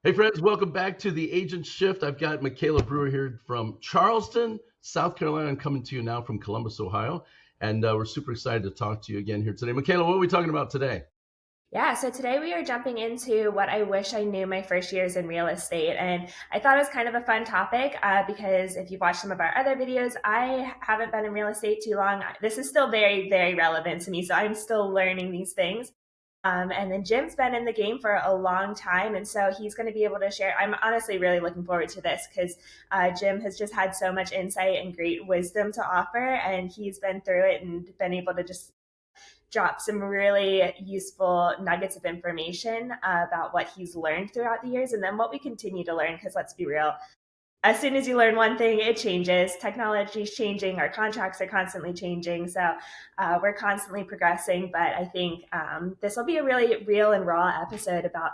Hey friends, welcome back to the Agent Shift. I've got Michaela Brewer here from Charleston, South Carolina. I'm coming to you now from Columbus, Ohio, and we're super excited to talk to you again here today. Michaela, what are we talking about today? Yeah, so today we are jumping into what I wish I knew my first years in real estate. And I thought it was kind of a fun topic because if you've watched some of our other videos, I haven't been in real estate too long. This is still very, very relevant to me. So I'm still learning these things. And then Jim's been in the game for a long time. And so he's going to be able to share. I'm honestly really looking forward to this because Jim has just had so much insight and great wisdom to offer. And he's been through it and been able to just drop some really useful nuggets of information about what he's learned throughout the years and then what we continue to learn. Because let's be real, as soon as you learn one thing, it changes. Technology is changing. Our contracts are constantly changing. So we're constantly progressing. But I think this will be a really real and raw episode about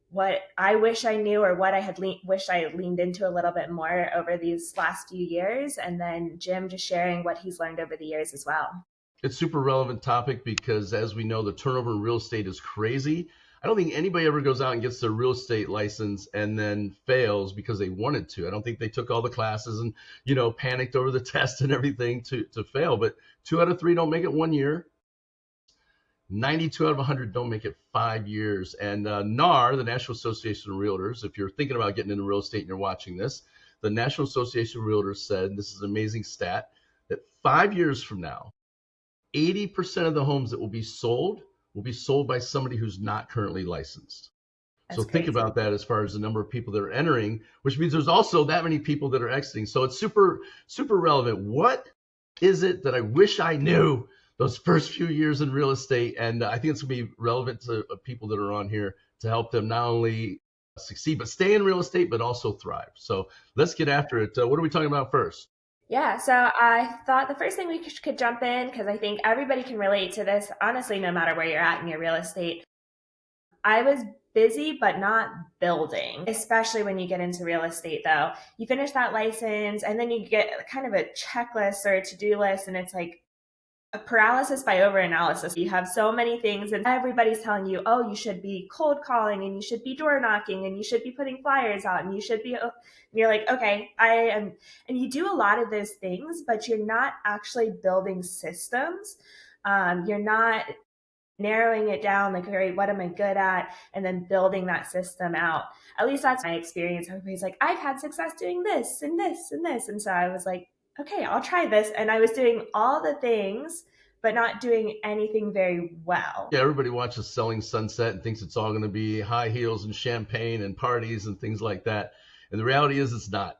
what I wish I knew or what I had wished I had leaned into a little bit more over these last few years. And then Jim just sharing what he's learned over the years as well. It's a super relevant topic because, as we know, the turnover in real estate is crazy. I don't think anybody ever goes out and gets their real estate license and then fails because they wanted to. I don't think they took all the classes and, panicked over the test and everything to fail. But 2 out of 3 don't make it 1 year. 92 out of 100 don't make it 5 years. And NAR, the National Association of Realtors, if you're thinking about getting into real estate and you're watching this, the National Association of Realtors said, this is an amazing stat, that 5 years from now, 80% of the homes that will be sold by somebody who's not currently licensed. So That's think crazy. about that as far as the number of people that are entering, which means there's also that many people that are exiting. So it's super, super relevant. What is it that I wish I knew those first few years in real estate? And I think it's going to be relevant to people that are on here to help them not only succeed, but stay in real estate, but also thrive. So let's get after it. What are we talking about first? Yeah, so I thought the first thing we could jump in because I think everybody can relate to this, honestly, no matter where you're at in your real estate. I was busy but not building, especially when you get into real estate, though. You finish that license and then you get kind of a checklist or a to do list, and it's like, a paralysis by overanalysis. You have so many things, and everybody's telling you, oh, you should be cold calling, and you should be door knocking, and you should be putting flyers out, and you should be. And you're like, okay, I am, and you do a lot of those things, but you're not actually building systems. You're not narrowing it down, like, all right, what am I good at, and then building that system out. At least that's my experience. Everybody's like, I've had success doing this and this and this, and so I was like, okay, I'll try this. And I was doing all the things, but not doing anything very well. Yeah, everybody watches Selling Sunset and thinks it's all going to be high heels and champagne and parties and things like that. And the reality is it's not.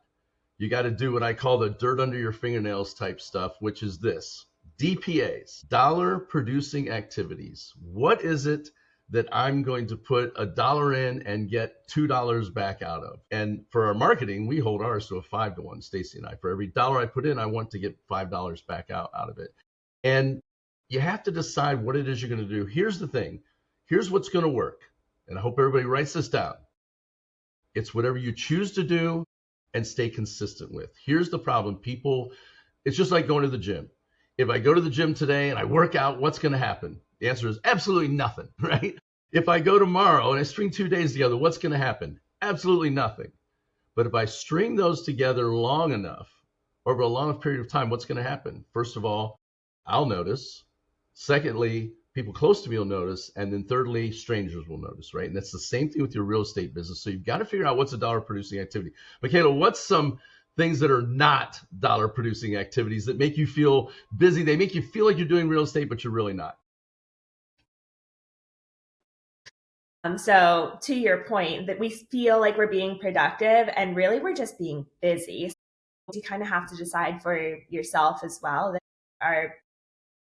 You got to do what I call the dirt under your fingernails type stuff, which is this: DPAs, dollar producing activities. What is it that I'm going to put $1 in and get $2 back out of? And for our marketing, we hold ours to a 5-to-1, Stacy and I. For every dollar I put in, I want to get $5 back out of it. And you have to decide what it is you're going to do. Here's the thing. Here's what's going to work. And I hope everybody writes this down. It's whatever you choose to do and stay consistent with. Here's the problem. People, it's just like going to the gym. If I go to the gym today and I work out, what's going to happen? The answer is absolutely nothing, right? If I go tomorrow and I string 2 days together, what's going to happen? Absolutely nothing. But if I string those together long enough, over a long period of time, what's going to happen? First of all, I'll notice. Secondly, people close to me will notice. And then thirdly, strangers will notice, right? And that's the same thing with your real estate business. So you've got to figure out what's a dollar producing activity. Michaela, what's some things that are not dollar producing activities that make you feel busy? They make you feel like you're doing real estate, but you're really not. So to your point, that we feel like we're being productive, and really we're just being busy. So you kind of have to decide for yourself as well. There are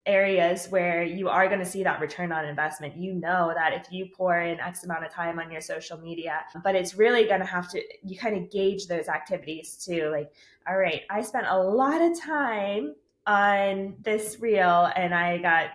areas where you are going to see that return on investment. You know that if you pour in X amount of time on your social media, but it's really going to have to, you kind of gauge those activities too. Like, all right, I spent a lot of time on this reel and I got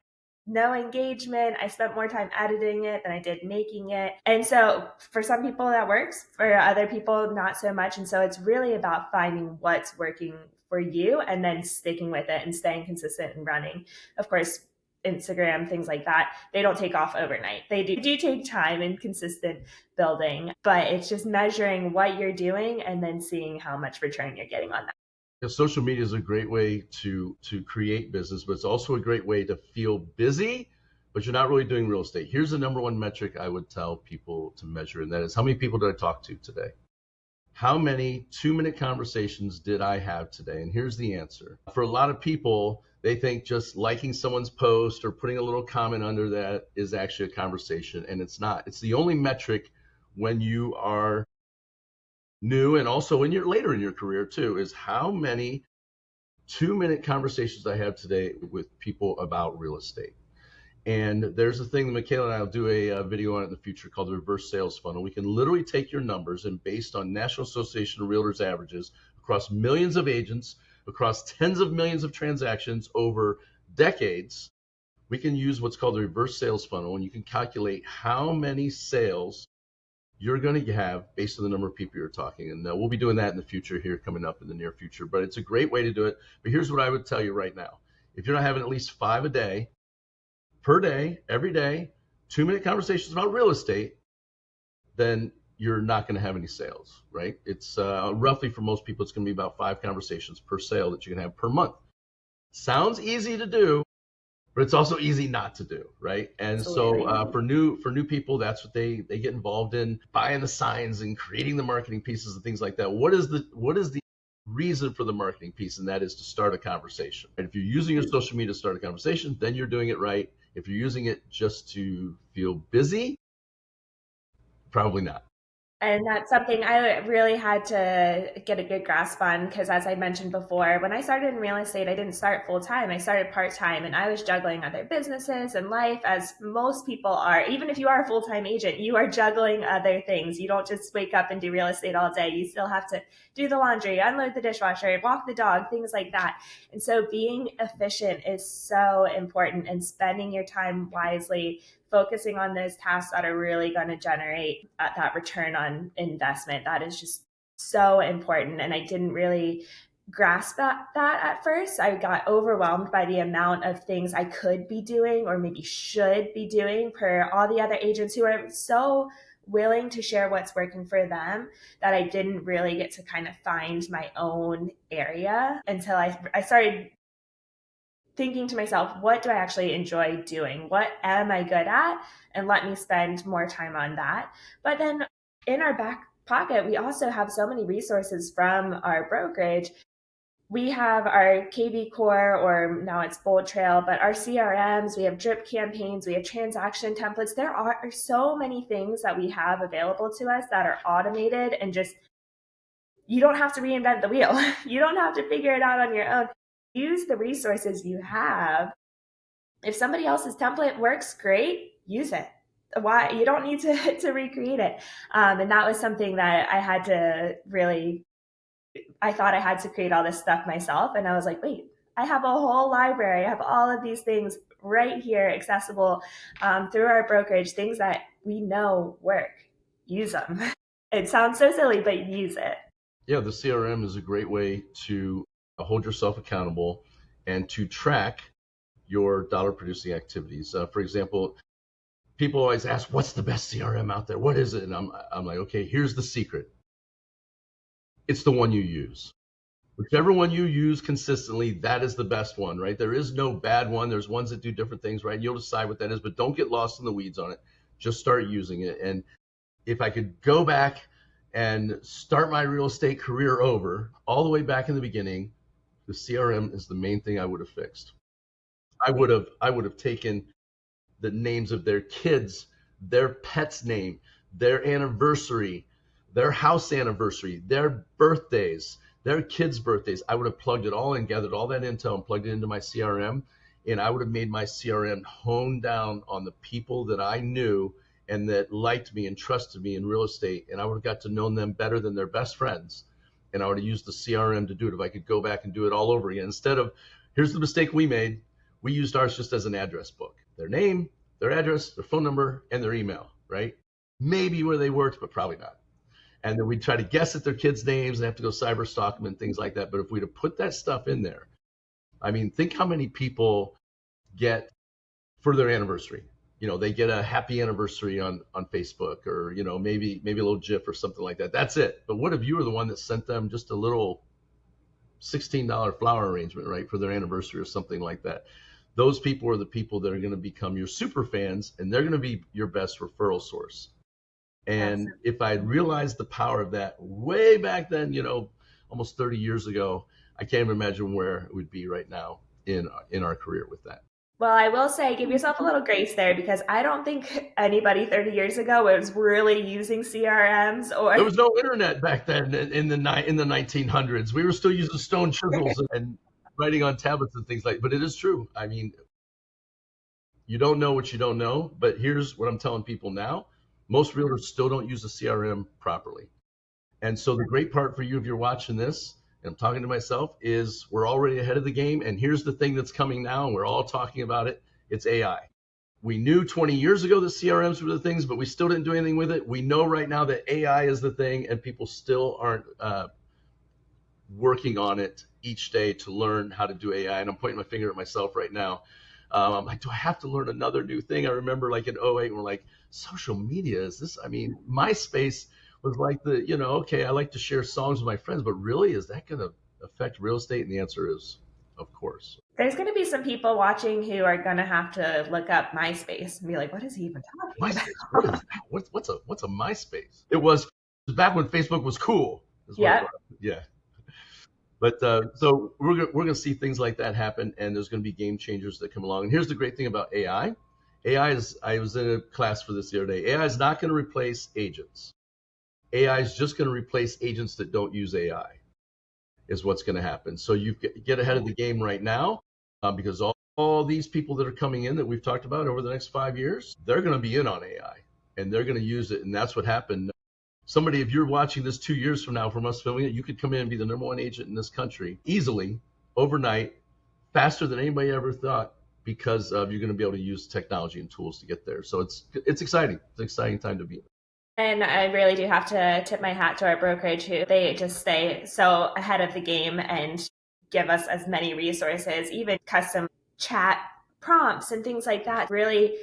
no engagement. I spent more time editing it than I did making it. And so for some people that works, for other people, not so much. And so it's really about finding what's working for you and then sticking with it and staying consistent and running. Of course, Instagram, things like that, they don't take off overnight. They do take time and consistent building, but it's just measuring what you're doing and then seeing how much return you're getting on that. Social media is a great way to create business, but it's also a great way to feel busy, but you're not really doing real estate. Here's the number one metric I would tell people to measure, and that is, how many people did I talk to today? How many 2-minute conversations did I have today? And here's the answer. For a lot of people, they think just liking someone's post or putting a little comment under that is actually a conversation, and it's not. It's the only metric when you are new, and also when you're later in your career too, is how many 2-minute conversations I have today with people about real estate. And there's a thing that Michaela and I will do a video on in the future called the reverse sales funnel. We can literally take your numbers, and based on National Association of Realtors averages across millions of agents, across tens of millions of transactions over decades, we can use what's called the reverse sales funnel, and you can calculate how many sales you're going to have based on the number of people you're talking. And we'll be doing that in the future here, coming up in the near future. But it's a great way to do it. But here's what I would tell you right now. If you're not having at least 5 a day, per day, every day, 2-minute conversations about real estate, then you're not going to have any sales, right? It's roughly, for most people, it's going to be about 5 conversations per sale that you can have per month. Sounds easy to do, but it's also easy not to do, right? And so for new people, that's what they get involved in, buying the signs and creating the marketing pieces and things like that. What is the reason for the marketing piece? And that is to start a conversation. And if you're using your social media to start a conversation, then you're doing it right. If you're using it just to feel busy, probably not. And that's something I really had to get a good grasp on, because as I mentioned before, when I started in real estate, I didn't start full time. I started part time, and I was juggling other businesses and life, as most people are. Even if you are a full time agent, you are juggling other things. You don't just wake up and do real estate all day. You still have to do the laundry, unload the dishwasher, walk the dog, things like that. And so being efficient is so important, and spending your time wisely, focusing on those tasks that are really going to generate that return on investment. That is just so important. And I didn't really grasp that at first. I got overwhelmed by the amount of things I could be doing, or maybe should be doing, per all the other agents who are so willing to share what's working for them, that I didn't really get to kind of find my own area until I started thinking to myself, what do I actually enjoy doing? What am I good at? And let me spend more time on that. But then in our back pocket, we also have so many resources from our brokerage. We have our KB Core, or now it's Bold Trail, but our CRMs, we have drip campaigns, we have transaction templates. There are so many things that we have available to us that are automated, and just, you don't have to reinvent the wheel. You don't have to figure it out on your own. Use the resources you have. If somebody else's template works, great, use it. Why? You don't need to recreate it. And that was something that I had to really, I thought I had to create all this stuff myself. And I was like, wait, I have a whole library. I have all of these things right here, accessible through our brokerage, things that we know work. Use them. It sounds so silly, but use it. Yeah, the CRM is a great way to hold yourself accountable and to track your dollar producing activities. For example, people always ask, what's the best CRM out there? What is it? And I'm like, okay, here's the secret. It's the one you use. Whichever one you use consistently, that is the best one, right? There is no bad one. There's ones that do different things, right? You'll decide what that is, but don't get lost in the weeds on it. Just start using it. And if I could go back and start my real estate career over, all the way back in the beginning, the CRM is the main thing I would have fixed. I would have taken the names of their kids, their pet's name, their anniversary, their house anniversary, their birthdays, their kids' birthdays. I would have plugged it all in, gathered all that intel and plugged it into my CRM. And I would have made my CRM hone down on the people that I knew and that liked me and trusted me in real estate. And I would have got to know them better than their best friends. And I would have used the CRM to do it. If I could go back and do it all over again, instead of, here's the mistake we made. We used ours just as an address book. Their name, their address, their phone number, and their email, right? Maybe where they worked, but probably not. And then we'd try to guess at their kids' names and have to go cyber stalk them and things like that. But if we'd have put that stuff in there, I mean, think how many people get for their anniversary. They get a happy anniversary on Facebook, or, maybe a little GIF or something like that. That's it. But what if you were the one that sent them just a little $16 flower arrangement, right, for their anniversary or something like that? Those people are the people that are going to become your super fans, and they're going to be your best referral source. And if I had realized the power of that way back then, almost 30 years ago, I can't even imagine where it would be right now in our career with that. Well, I will say, give yourself a little grace there, because I don't think anybody 30 years ago was really using CRMs. Or there was no internet back then in the 1900s. We were still using stone chisels and writing on tablets and things like. But it is true. I mean, you don't know what you don't know. But here's what I'm telling people now: most realtors still don't use a CRM properly. And so the great part for you, if you're watching this, and I'm talking to myself, is we're already ahead of the game. And here's the thing that's coming now, and we're all talking about it. It's AI. We knew 20 years ago that CRMs were the things, but we still didn't do anything with it. We know right now that AI is the thing, and people still aren't working on it each day to learn how to do AI. And I'm pointing my finger at myself right now. I'm like, do I have to learn another new thing? I remember like in 2008, we're like, social media, is this? I mean, MySpace was like okay, I like to share songs with my friends, but really, is that going to affect real estate? And the answer is, of course. There's going to be some people watching who are going to have to look up MySpace and be like, what is he even talking about? What is that? What's a MySpace? It was back when Facebook was cool. Yeah. Yeah. But so we're going to see things like that happen, and there's going to be game changers that come along. And here's the great thing about AI. AI is, I was in a class for this the other day. AI is not going to replace agents. AI is just going to replace agents that don't use AI, is what's going to happen. So you get ahead of the game right now, because all these people that are coming in that we've talked about over the next 5 years, they're going to be in on AI, and they're going to use it. And that's what happened. Somebody, if you're watching this 2 years from now from us filming it, you could come in and be the #1 agent in this country easily, overnight, faster than anybody ever thought, because you're going to be able to use technology and tools to get there. So it's exciting. It's an exciting time to be in. And I really do have to tip my hat to our brokerage, who they just stay so ahead of the game and give us as many resources, even custom chat prompts and things like that. Really,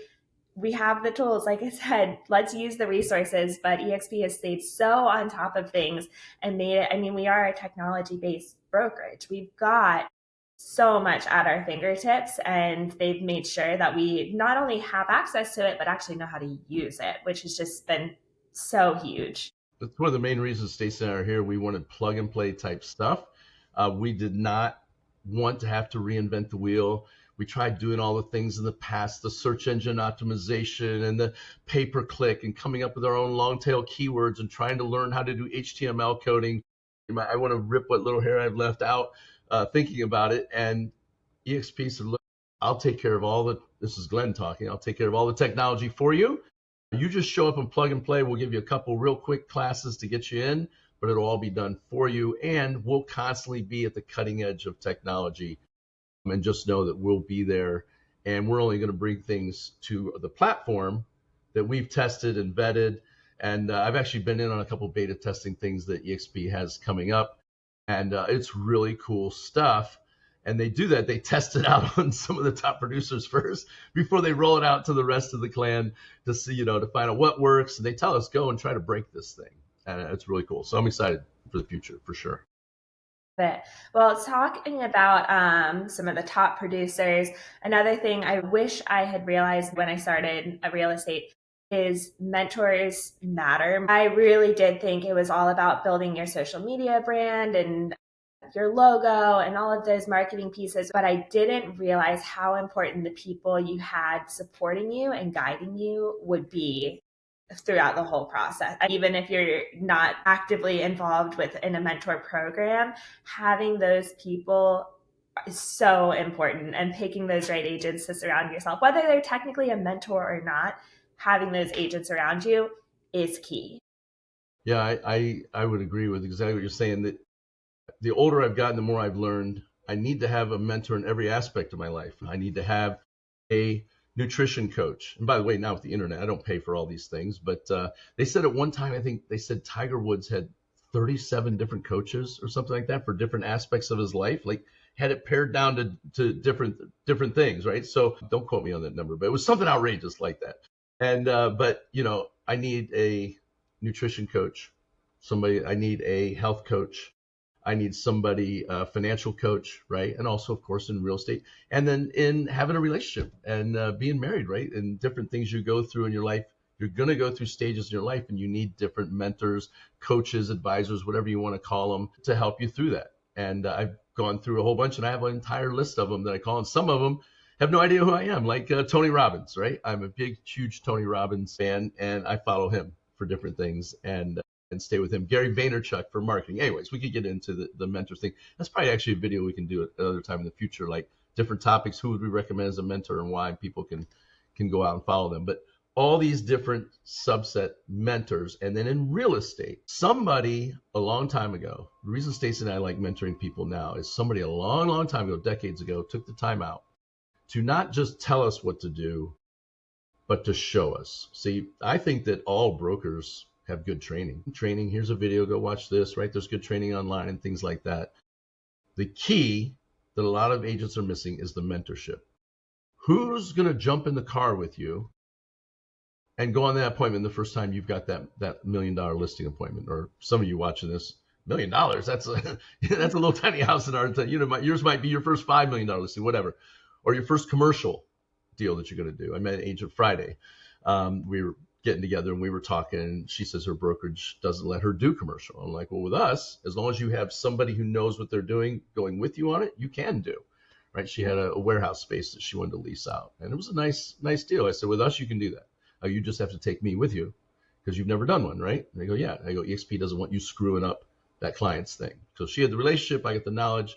we have the tools. Like I said, let's use the resources. But eXp has stayed so on top of things and made it. I mean, we are a technology-based brokerage. We've got so much at our fingertips, and they've made sure that we not only have access to it, but actually know how to use it, which has just been so huge. That's one of the main reasons Stacey and I are here. We wanted plug and play type stuff. We did not want to have to reinvent the wheel. We tried doing all the things in the past, the search engine optimization and the pay-per-click, and coming up with our own long tail keywords and trying to learn how to do HTML coding. I want to rip what little hair I've left out thinking about it. And eXp said, look, I'll take care of this is Glenn talking, I'll take care of all the technology for you. You just show up and plug and play. We'll give you a couple real quick classes to get you in, but it'll all be done for you. And we'll constantly be at the cutting edge of technology. And just know that we'll be there. And we're only going to bring things to the platform that we've tested and vetted. And I've actually been in on a couple beta testing things that eXp has coming up. And it's really cool stuff. And they do that. They test it out on some of the top producers first before they roll it out to the rest of the clan to see, to find out what works. And they tell us, go and try to break this thing. And it's really cool. So I'm excited for the future, for sure. Well, talking about some of the top producers, another thing I wish I had realized when I started real estate is mentors matter. I really did think it was all about building your social media brand and your logo and all of those marketing pieces, but I didn't realize how important the people you had supporting you and guiding you would be throughout the whole process. Even if you're not actively involved in a mentor program, having those people is so important, and picking those right agents to surround yourself, whether they're technically a mentor or not, having those agents around you is key. Yeah, I would agree with exactly what you're saying, that the older I've gotten, the more I've learned I need to have a mentor in every aspect of my life. I need to have a nutrition coach. And by the way, now with the internet, I don't pay for all these things, but they said at one time, I think they said Tiger Woods had 37 different coaches or something like that for different aspects of his life. Like, had it pared down to different things, right? So don't quote me on that number, but it was something outrageous like that. And but I need a nutrition coach, somebody. I need a health coach. I need somebody, a financial coach, right? And also, of course, in real estate, and then in having a relationship and being married, right? And different things you go through in your life. You're going to go through stages in your life, and you need different mentors, coaches, advisors, whatever you want to call them, to help you through that. And I've gone through a whole bunch, and I have an entire list of them that I call, and some of them have no idea who I am, like Tony Robbins, right? I'm a big, huge Tony Robbins fan, and I follow him for different things and stay with him. Gary Vaynerchuk for marketing. Anyways, we could get into the mentor thing. That's probably actually a video we can do at another time in the future, like different topics, who would we recommend as a mentor and why people can go out and follow them. But all these different subset mentors. And then in real estate, somebody a long time ago, the reason Stacey and I like mentoring people now is somebody a long, long time ago, decades ago, took the time out to not just tell us what to do, but to show us. See, I think that all brokers have good training. Here's a video, go watch this, right? There's good training online and things like that. The key that a lot of agents are missing is the mentorship. Who's going to jump in the car with you and go on that appointment the first time you've got that $1 million listing appointment? Or some of you watching this, $1 million, that's a little tiny house in Argentina. Yours might be your first $5 million listing, whatever, or your first commercial deal that you're going to do. I met Agent Friday. We were getting together and we were talking, and she says her brokerage doesn't let her do commercial. I'm like, well, with us, as long as you have somebody who knows what they're doing going with you on it, you can do, right? She had a warehouse space that she wanted to lease out, and it was a nice deal. I said, with us, you can do that. You just have to take me with you because you've never done one, right? And they go, yeah. And I go, EXP doesn't want you screwing up that client's thing. So she had the relationship, I get the knowledge,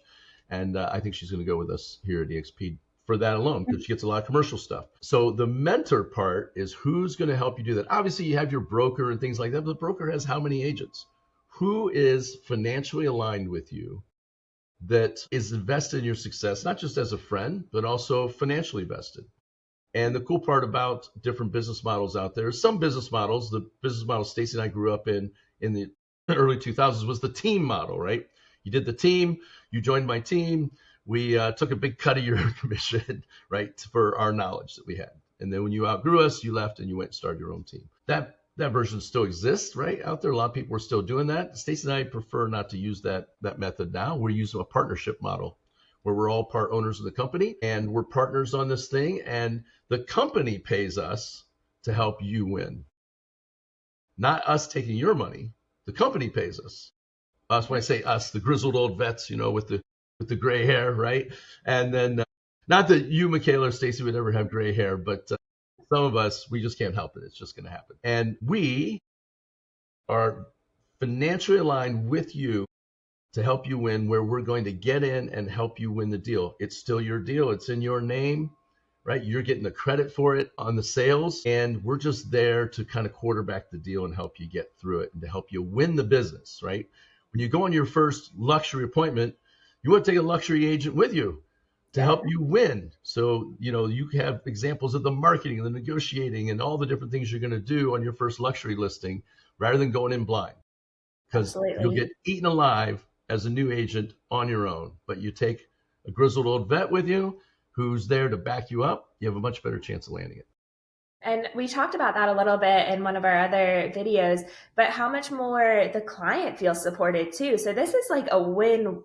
and I think she's going to go with us here at EXP for that alone, because she gets a lot of commercial stuff. So the mentor part is who's going to help you do that. Obviously, you have your broker and things like that, but the broker has how many agents? Who is financially aligned with you that is invested in your success, not just as a friend, but also financially vested? And the cool part about different business models out there is some business models, the business model Stacey and I grew up in the early 2000s, was the team model, right? You did the team, you joined my team, we took a big cut of your commission, right, for our knowledge that we had. And then when you outgrew us, you left and you went and started your own team. That version still exists, right, out there. A lot of people are still doing that. Stacey and I prefer not to use that method now. We're using a partnership model where we're all part owners of the company and we're partners on this thing, and the company pays us to help you win. Not us taking your money. The company pays us. Us, when I say us, the grizzled old vets, with the gray hair, right? And then, not that you, Michaela or Stacey, would ever have gray hair, but some of us, we just can't help it. It's just going to happen. And we are financially aligned with you to help you win, where we're going to get in and help you win the deal. It's still your deal. It's in your name, right? You're getting the credit for it on the sales, and we're just there to kind of quarterback the deal and help you get through it and to help you win the business, right? When you go on your first luxury appointment, you want to take a luxury agent with you to help you win. So, you have examples of the marketing and the negotiating and all the different things you're going to do on your first luxury listing rather than going in blind, because you'll get eaten alive as a new agent on your own. But you take a grizzled old vet with you who's there to back you up, you have a much better chance of landing it. And we talked about that a little bit in one of our other videos, but how much more the client feels supported too. So this is like a win,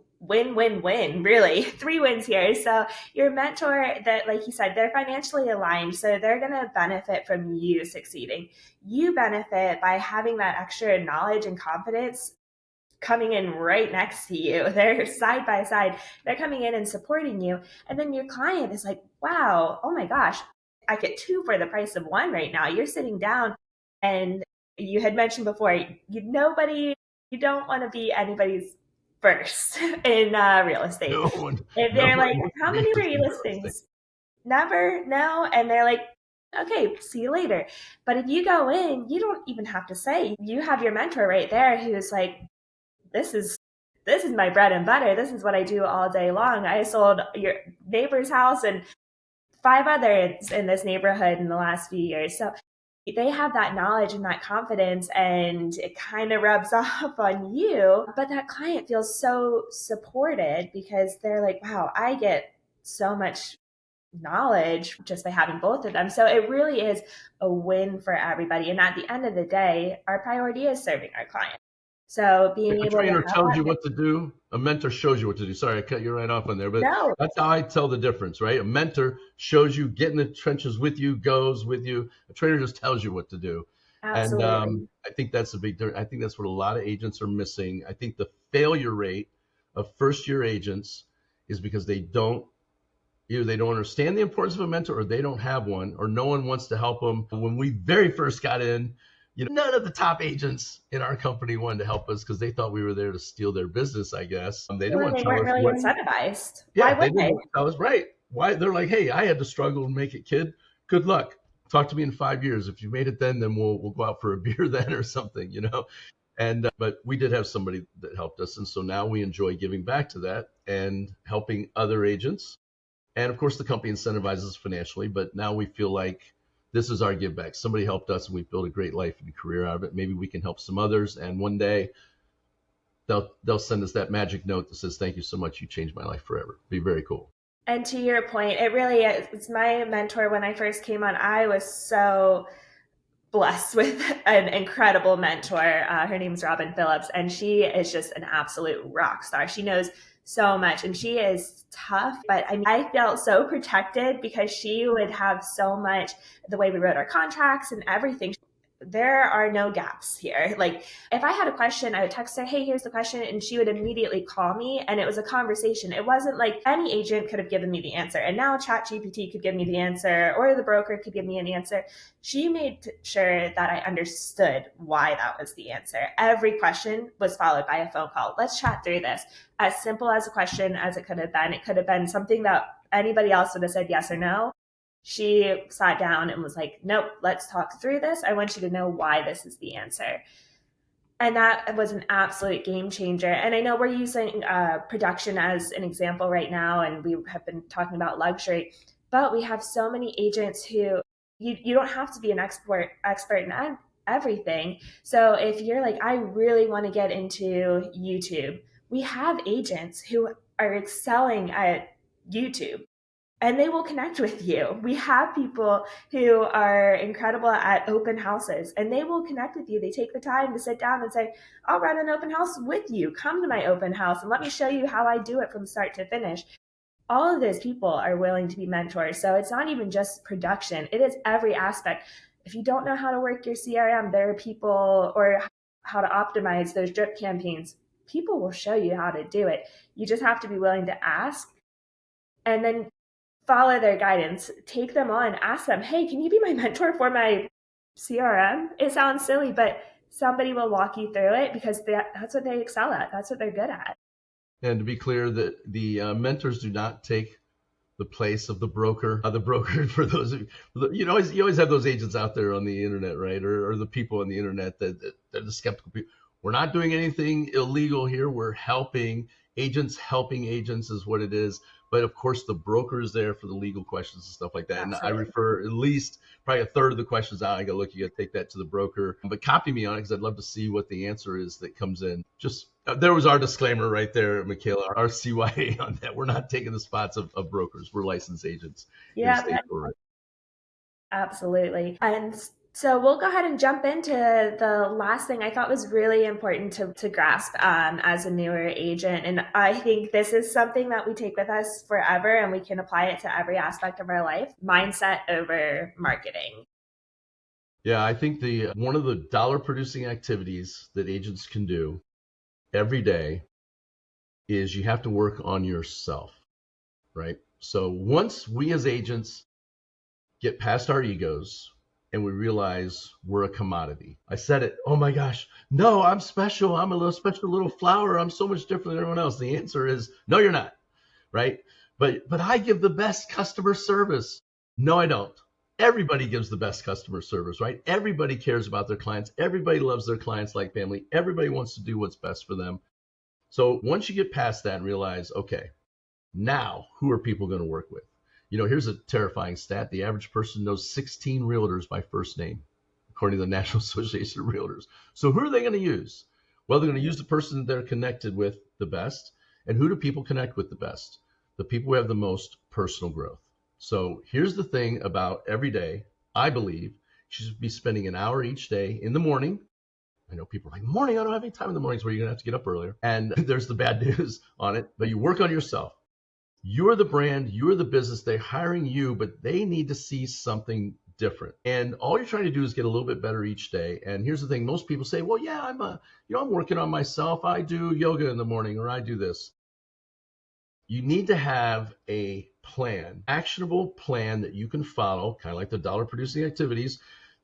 really. 3 wins here. So your mentor, that, like you said, they're financially aligned, so they're going to benefit from you succeeding. You benefit by having that extra knowledge and confidence coming in right next to you. They're side by side. They're coming in and supporting you. And then your client is like, wow, oh my gosh, I get 2 for the price of 1 right now. You're sitting down, and you had mentioned before, you don't want to be anybody's first in real estate. If they're like, how many were you listings? Never, no. And they're like, okay, see you later. But if you go in, you don't even have to say. You have your mentor right there who's like, this is my bread and butter. This is what I do all day long. I sold your neighbor's house and 5 others in this neighborhood in the last few years. So they have that knowledge and that confidence, and it kind of rubs off on you. But that client feels so supported because they're like, wow, I get so much knowledge just by having both of them. So it really is a win for everybody. And at the end of the day, our priority is serving our client. So being If a able to trainer have tells you that, what to do, a mentor shows you what to do. Sorry, I cut you right off on there, but no, that's how I tell the difference, right? A mentor shows you, get in the trenches with you, goes with you. A trainer just tells you what to do. And absolutely. I think that's a big difference. I think that's what a lot of agents are missing. I think the failure rate of first year agents is because either they don't understand the importance of a mentor, or they don't have one, or no one wants to help them. When we very first got in, none of the top agents in our company wanted to help us because they thought we were there to steal their business, I guess. They didn't Or want they to tell weren't us really what, incentivized. Why yeah, would they didn't they? want to tell us, right. Why? They're like, hey, I had to struggle and make it, kid. Good luck. Talk to me in 5 years. If you made it then we'll go out for a beer then or something. And but we did have somebody that helped us, and so now we enjoy giving back to that and helping other agents. And of course, the company incentivizes us financially, but now we feel like this is our give back. Somebody helped us, and we've built a great life and career out of it. Maybe we can help some others, and one day they'll send us that magic note that says, "Thank you so much. You changed my life forever." Be very cool. And to your point, it really is. It's my mentor. When I first came on, I was so blessed with an incredible mentor. Her name's Robin Phillips, and she is just an absolute rock star. She knows so much, and she is tough. But I mean, I felt so protected because she would have so much, the way we wrote our contracts and everything. There are no gaps here. Like, if I had a question, I would text her, hey, here's the question, and she would immediately call me, and it was a conversation. It wasn't like any agent could have given me the answer, and now ChatGPT could give me the answer, or the broker could give me an answer. She made sure that I understood why that was the answer. Every question was followed by a phone call. Let's chat through this. As simple as a question as it could have been. It could have been something that anybody else would have said yes or no. She sat down and was like, nope, let's talk through this. I want you to know why this is the answer. And that was an absolute game changer. And I know we're using production as an example right now, and we have been talking about luxury, but we have so many agents who you don't have to be an expert in everything. So if you're like, I really want to get into YouTube, we have agents who are excelling at YouTube, and they will connect with you. We have people who are incredible at open houses, and they will connect with you. They take the time to sit down and say, I'll run an open house with you. Come to my open house and let me show you how I do it from start to finish. All of those people are willing to be mentors. So it's not even just production, it is every aspect. If you don't know how to work your CRM, there are people, or how to optimize those drip campaigns. People will show you how to do it. You just have to be willing to ask, and then follow their guidance, take them on, ask them, hey, can you be my mentor for my CRM? It sounds silly, but somebody will walk you through it because that's what they excel at. That's what they're good at. And to be clear, that the mentors do not take the place of the broker. The broker, for those of you always have those agents out there on the internet, right? Or the people on the internet that are the skeptical people. We're not doing anything illegal here. We're helping agents is what it is. But of course, the broker is there for the legal questions and stuff like that. And I Absolutely. refer at least probably a third of the questions out. I go, look, you got to take that to the broker, but copy me on it because I'd love to see what the answer is that comes in. Just there was our disclaimer right there, Michaela, our CYA on that. We're not taking the spots of brokers. We're licensed agents in the Yeah, state for it. absolutely. And so we'll go ahead and jump into the last thing I thought was really important to grasp as a newer agent. And I think this is something that we take with us forever, and we can apply it to every aspect of our life: mindset over marketing. Yeah, I think the one of the dollar producing activities that agents can do every day is you have to work on yourself, right? So once we as agents get past our egos and we realize we're a commodity. I said it. Oh my gosh. No, I'm special. I'm a little special little flower. I'm so much different than everyone else. The answer is no, you're not, right? But I give the best customer service. No, I don't. Everybody gives the best customer service, right? Everybody cares about their clients. Everybody loves their clients like family. Everybody wants to do what's best for them. So once you get past that and realize, okay, now who are people going to work with? Here's a terrifying stat. The average person knows 16 realtors by first name. according to the National Association of Realtors. So who are they going to use? Well, they're going to use the person that they're connected with the best. And who do people connect with the best? The people who have the most personal growth. So here's the thing about every day. I believe you should be spending an hour each day in the morning. I know people are like, morning, I don't have any time in the mornings, where you're going to have to get up earlier. And there's the bad news on it, but you work on yourself. You're the brand, you're the business, they're hiring you, but they need to see something different. And all you're trying to do is get a little bit better each day. And here's the thing, most people say, well, yeah, I'm working on myself. I do yoga in the morning, or I do this. You need to have a plan, actionable plan that you can follow, kind of like the dollar producing activities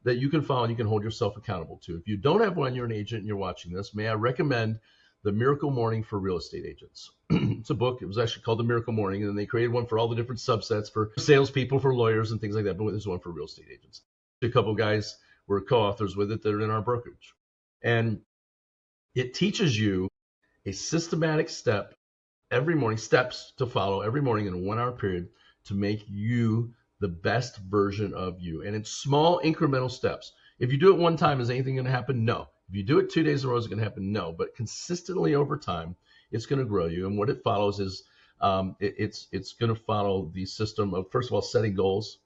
that you can follow and you can hold yourself accountable to. If you don't have one, you're an agent and you're watching this, may I recommend The Miracle Morning for Real Estate Agents. It's a book. It was actually called The Miracle Morning, and then they created one for all the different subsets for salespeople, for lawyers, and things like that. But there's one for real estate agents. A couple guys were co-authors with it that are in our brokerage. And it teaches you a systematic step every morning, steps to follow every morning in a 1 hour period to make you the best version of you. And it's small incremental steps. If you do it one time, is anything going to happen? No. If you do it 2 days in a row, is it going to happen? No. But consistently over time, it's going to grow you. And what it follows is it's going to follow the system of, first of all, setting goals,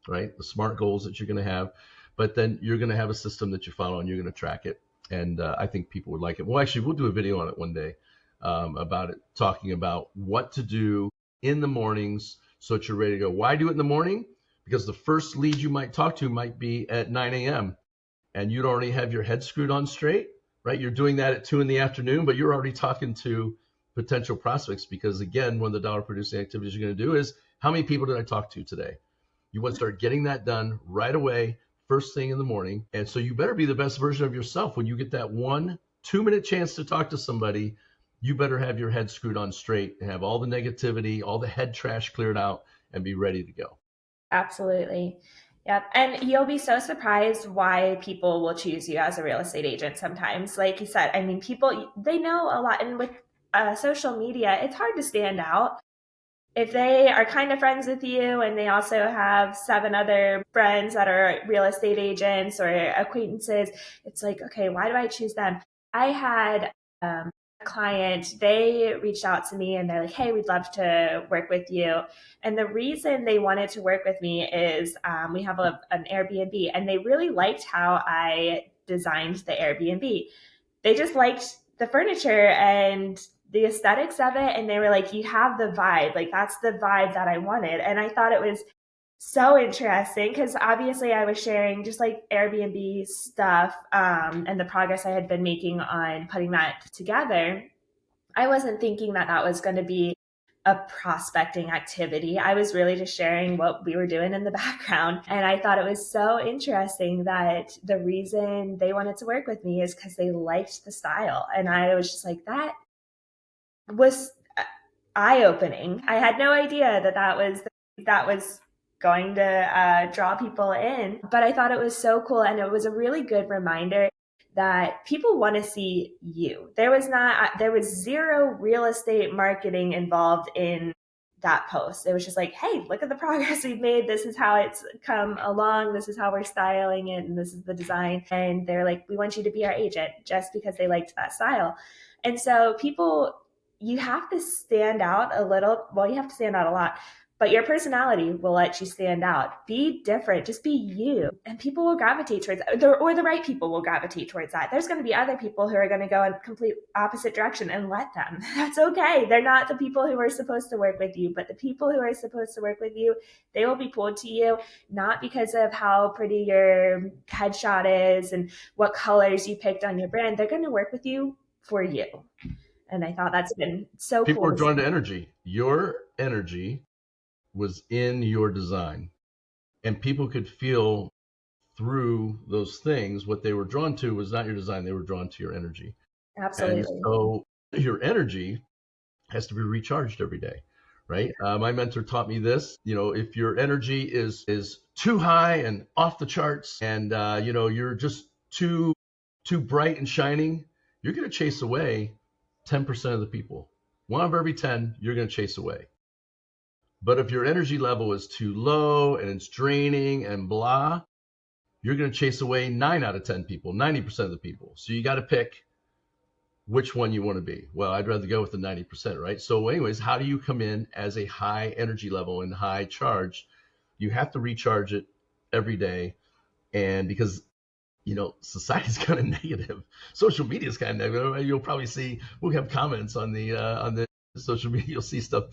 right? The SMART goals that you're going to have. But then you're going to have a system that you follow and you're going to track it. And I think people would like it. Well, actually, we'll do a video on it one day about it, talking about what to do in the mornings so that you're ready to go. Why do it in the morning? Because the first lead you might talk to might be at 9 a.m. and you'd already have your head screwed on straight, right? You're doing that at 2 in the afternoon, but you're already talking to potential prospects because, again, one of the dollar producing activities you're going to do is, how many people did I talk to today? You want to start getting that done right away, first thing in the morning. And so you better be the best version of yourself. When you get that 1-2 minute chance to talk to somebody, you better have your head screwed on straight and have all the negativity, all the head trash cleared out and be ready to go. Absolutely. Yep. And you'll be so surprised why people will choose you as a real estate agent sometimes. Like you said, I mean, people, they know a lot. And with social media, it's hard to stand out. If they are kind of friends with you and they also have 7 other friends that are real estate agents or acquaintances, it's like, okay, why do I choose them? I had a client, they reached out to me and they're like, hey, we'd love to work with you. And the reason they wanted to work with me is we have an Airbnb, and they really liked how I designed the Airbnb. They just liked the furniture and the aesthetics of it. And they were like, you have the vibe. Like, that's the vibe that I wanted. And I thought it was so interesting because obviously I was sharing just like Airbnb stuff and the progress I had been making on putting that together. I wasn't thinking that that was going to be a prospecting activity. I was really just sharing what we were doing in the background. And I thought it was so interesting that the reason they wanted to work with me is because they liked the style. And I was just like, that was eye-opening. I had no idea that was going to draw people in, but I thought it was so cool. And it was a really good reminder that people want to see you. There was zero real estate marketing involved in that post. It was just like, hey, look at the progress we've made. This is how it's come along. This is how we're styling it. And this is the design. And they're like, we want you to be our agent, just because they liked that style. And so people, you have to stand out a little. Well, you have to stand out a lot, but your personality will let you stand out. Be different. Just be you. And people will gravitate towards that, or the right people will gravitate towards that. There's going to be other people who are going to go in complete opposite direction, and let them. That's okay. They're not the people who are supposed to work with you, but the people who are supposed to work with you, they will be pulled to you, not because of how pretty your headshot is and what colors you picked on your brand. They're going to work with you for you. And I thought that's been so People cool. are drawn to energy. Your energy was in your design, and people could feel through those things. What they were drawn to was not your design. They were drawn to your energy. Absolutely. And so your energy has to be recharged every day, right? My mentor taught me this. If your energy is too high and off the charts, and you're just too bright and shining, you're going to chase away 10% of the people. 1 of every 10 you're going to chase away. But if your energy level is too low and it's draining and blah, you're going to chase away 9 out of 10 people, 90% of the people. So you got to pick which one you want to be. Well, I'd rather go with the 90%, right? So anyways, how do you come in as a high energy level and high charge? You have to recharge it every day. And because, society's kind of negative, social media is kind of negative. You'll probably see, we'll have comments on the social media. You'll see stuff,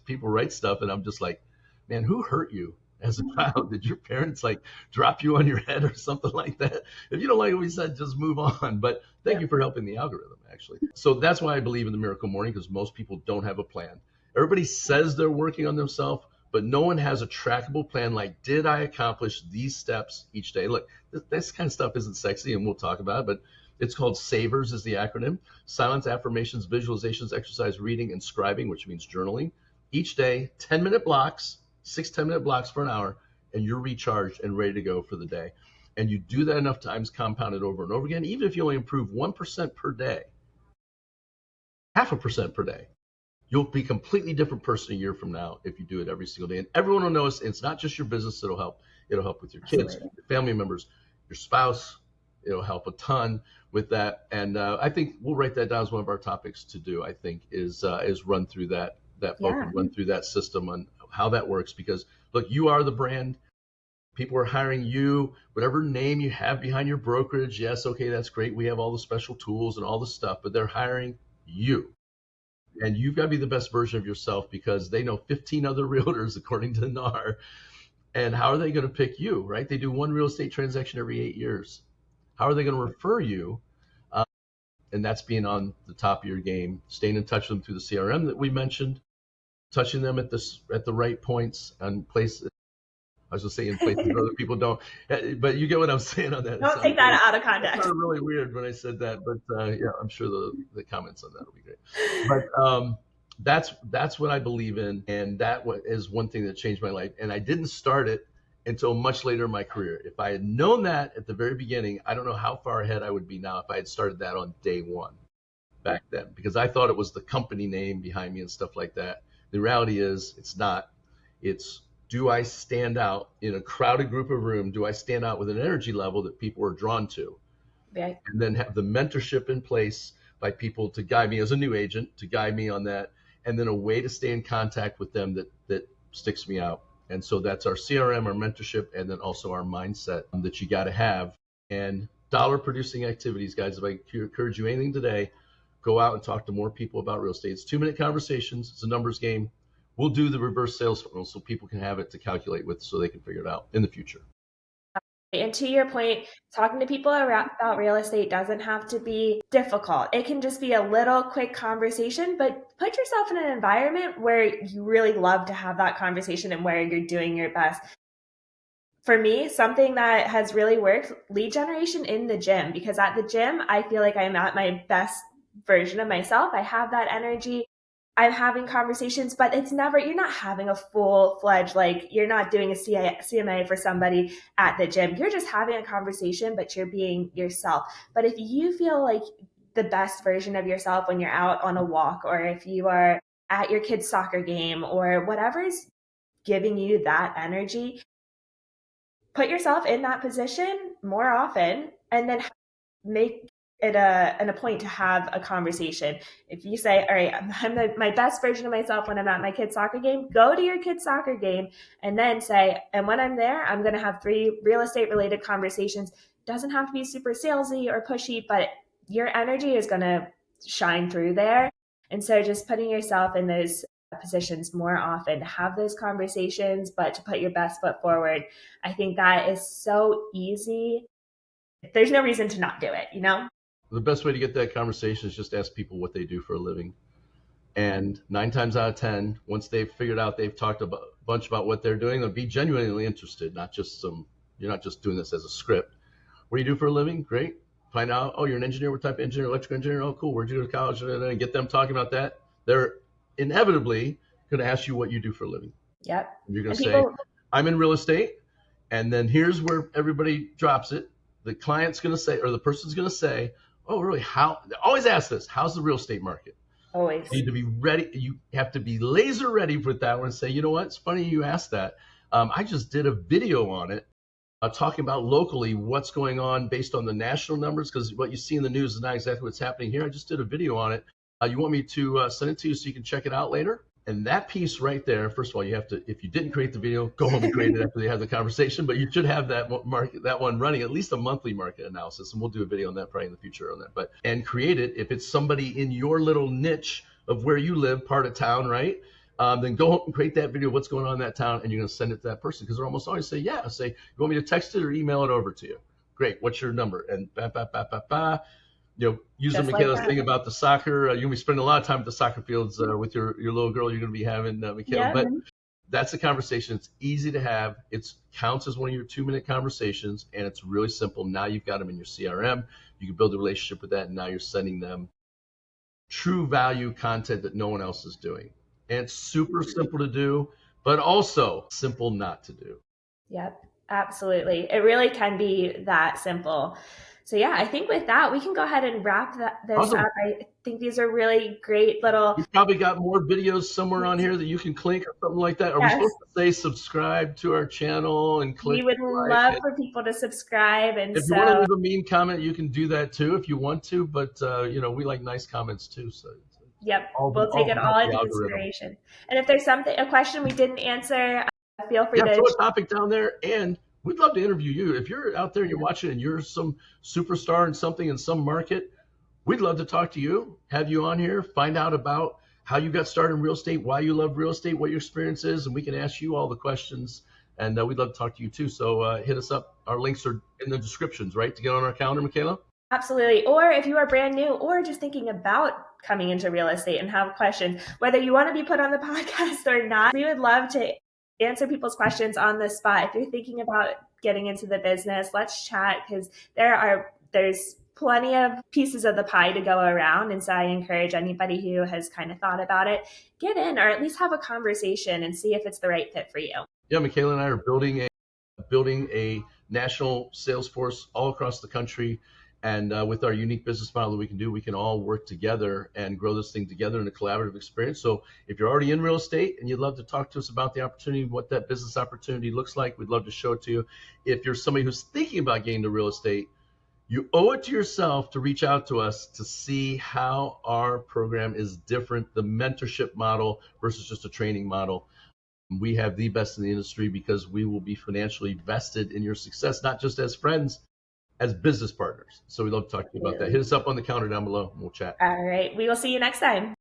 people write stuff. And I'm just like, man, who hurt you as a child? Did your parents like drop you on your head or something like that? If you don't like what we said, just move on. But thank you for helping the algorithm, actually. So that's why I believe in the miracle morning, because most people don't have a plan. Everybody says they're working on themselves, but no one has a trackable plan. Like, did I accomplish these steps each day? Look, this kind of stuff isn't sexy, and we'll talk about it, but it's called SAVERS is the acronym. Silence, affirmations, visualizations, exercise, reading, and scribing, which means journaling. Each day, 10-minute blocks, 10-minute blocks for an hour, and you're recharged and ready to go for the day. And you do that enough times, compounded over and over again, even if you only improve 1% per day, 0.5% per day, you'll be a completely different person a year from now if you do it every single day. And everyone will notice. It's not just your business that'll help. It'll help with your kids, your family members, your spouse. It'll help a ton with that. And I think we'll write that down as one of our topics to do, I think, is run through that book and run through that system on how that works. Because, look, you are the brand. People are hiring you, whatever name you have behind your brokerage. Yes, okay, that's great. We have all the special tools and all the stuff, but they're hiring you. And you've got to be the best version of yourself, because they know 15 other realtors, according to NAR. And how are they going to pick you, right? They do one real estate transaction every 8 years. How are they going to refer you? And that's being on the top of your game, staying in touch with them through the CRM that we mentioned, touching them at the right points and places. I was going to say in places other people don't, but you get what I'm saying on that. Don't take that out of context. It's not really weird when I said that, but yeah, I'm sure the comments on that will be great. But that's what I believe in, and that is one thing that changed my life. And I didn't start it until much later in my career. If I had known that at the very beginning, I don't know how far ahead I would be now if I had started that on day one back then, because I thought it was the company name behind me and stuff like that. The reality is it's not. It's, do I stand out in a crowded group of room? Do I stand out with an energy level that people are drawn to? Right. And then have the mentorship in place by people to guide me as a new agent, to guide me on that, and then a way to stay in contact with them that sticks me out. And so that's our CRM, our mentorship, and then also our mindset that you got to have. And dollar producing activities, guys. If I encourage you anything today, go out and talk to more people about real estate. It's 2-minute conversations. It's a numbers game. We'll do the reverse sales funnel so people can have it to calculate with, so they can figure it out in the future. And to your point, talking to people about real estate doesn't have to be difficult. It can just be a little quick conversation, but put yourself in an environment where you really love to have that conversation and where you're doing your best. For me, something that has really worked, lead generation in the gym, because at the gym, I feel like I'm at my best version of myself. I have that energy. I'm having conversations, but it's never, you're not having a full-fledged, like you're not doing a CMA for somebody at the gym. You're just having a conversation, but you're being yourself. But if you feel like the best version of yourself when you're out on a walk, or if you are at your kid's soccer game, or whatever's giving you that energy, put yourself in that position more often, and then make it a point to have a conversation. If you say, all right, I'm my best version of myself when I'm at my kid's soccer game, go to your kid's soccer game and then say, and when I'm there, I'm going to have 3 real estate related conversations. Doesn't have to be super salesy or pushy, but your energy is going to shine through there. And so just putting yourself in those positions more often to have those conversations, but to put your best foot forward. I think that is so easy. There's no reason to not do it, you know? The best way to get that conversation is just ask people what they do for a living. And 9 times out of 10, once they've figured out, they've talked a bunch about what they're doing, they'll be genuinely interested, not just you're not just doing this as a script. What do you do for a living? Great. Find out, oh, you're an engineer. What type of engineer? Electrical engineer. Oh, cool. Where'd you go to college? And get them talking about that. They're inevitably going to ask you what you do for a living. Yep. And you're going to say, I'm in real estate. And then here's where everybody drops it. The client's going to say, or the person's going to say, oh, really? How? Always ask this. How's the real estate market? Always. You need to be ready. You have to be laser ready with that one and say, you know what? It's funny you asked that. I just did a video on it. talking about locally what's going on based on the national numbers, because what you see in the news is not exactly what's happening here. I just did a video on it. You want me to send it to you so you can check it out later? And that piece right there, first of all, you have to, if you didn't create the video, go home and create it after they have the conversation, but you should have that one running, at least a monthly market analysis. And we'll do a video on that probably in the future on that, and create it. If it's somebody in your little niche of where you live, part of town, right? Then go home and create that video, what's going on in that town, and you're going to send it to that person, because they're almost always say, yeah, say, you want me to text it or email it over to you? Great. What's your number? And using Just Michaela's like thing about the soccer, you're going to be spending a lot of time at the soccer fields with your little girl you're going to be having, Michaela. Yeah. But that's a conversation. It's easy to have. It counts as one of your 2-minute conversations, and it's really simple. Now you've got them in your CRM. You can build a relationship with that, and now you're sending them true value content that no one else is doing. And it's super simple to do, but also simple not to do. Yep, absolutely. It really can be that simple. So yeah, I think with that, we can go ahead and wrap this Awesome. up. I think these are really great little... You've probably got more videos somewhere on here that you can click or something like that. Are we supposed to say subscribe to our channel and click? We would love for people to subscribe. And if you want to leave a mean comment, you can do that too if you want to, but we like nice comments too. So yep, we'll take it all into consideration. And if there's a question we didn't answer, feel free to throw a topic down there, and we'd love to interview you. If you're out there, you're watching, and you're some superstar in something in some market, we'd love to talk to you, have you on here, find out about how you got started in real estate, why you love real estate, what your experience is, and we can ask you all the questions. And we'd love to talk to you too. So hit us up. Our links are in the descriptions, right, to get on our calendar, Michaela? Absolutely. Or if you are brand new or just thinking about coming into real estate and have questions, whether you want to be put on the podcast or not, we would love to answer people's questions on the spot. If you're thinking about getting into the business, let's chat, because there's plenty of pieces of the pie to go around. And so I encourage anybody who has kind of thought about it, get in, or at least have a conversation and see if it's the right fit for you. Yeah, Michaela and I are building a national sales force all across the country. And with our unique business model that we can do, we can all work together and grow this thing together in a collaborative experience. So if you're already in real estate and you'd love to talk to us about the opportunity, what that business opportunity looks like, we'd love to show it to you. If you're somebody who's thinking about getting into real estate, you owe it to yourself to reach out to us to see how our program is different, the mentorship model versus just a training model. We have the best in the industry because we will be financially vested in your success, not just as friends, as business partners. So we'd love to talk to you about that. Hit us up on the counter down below and we'll chat. All right. We will see you next time.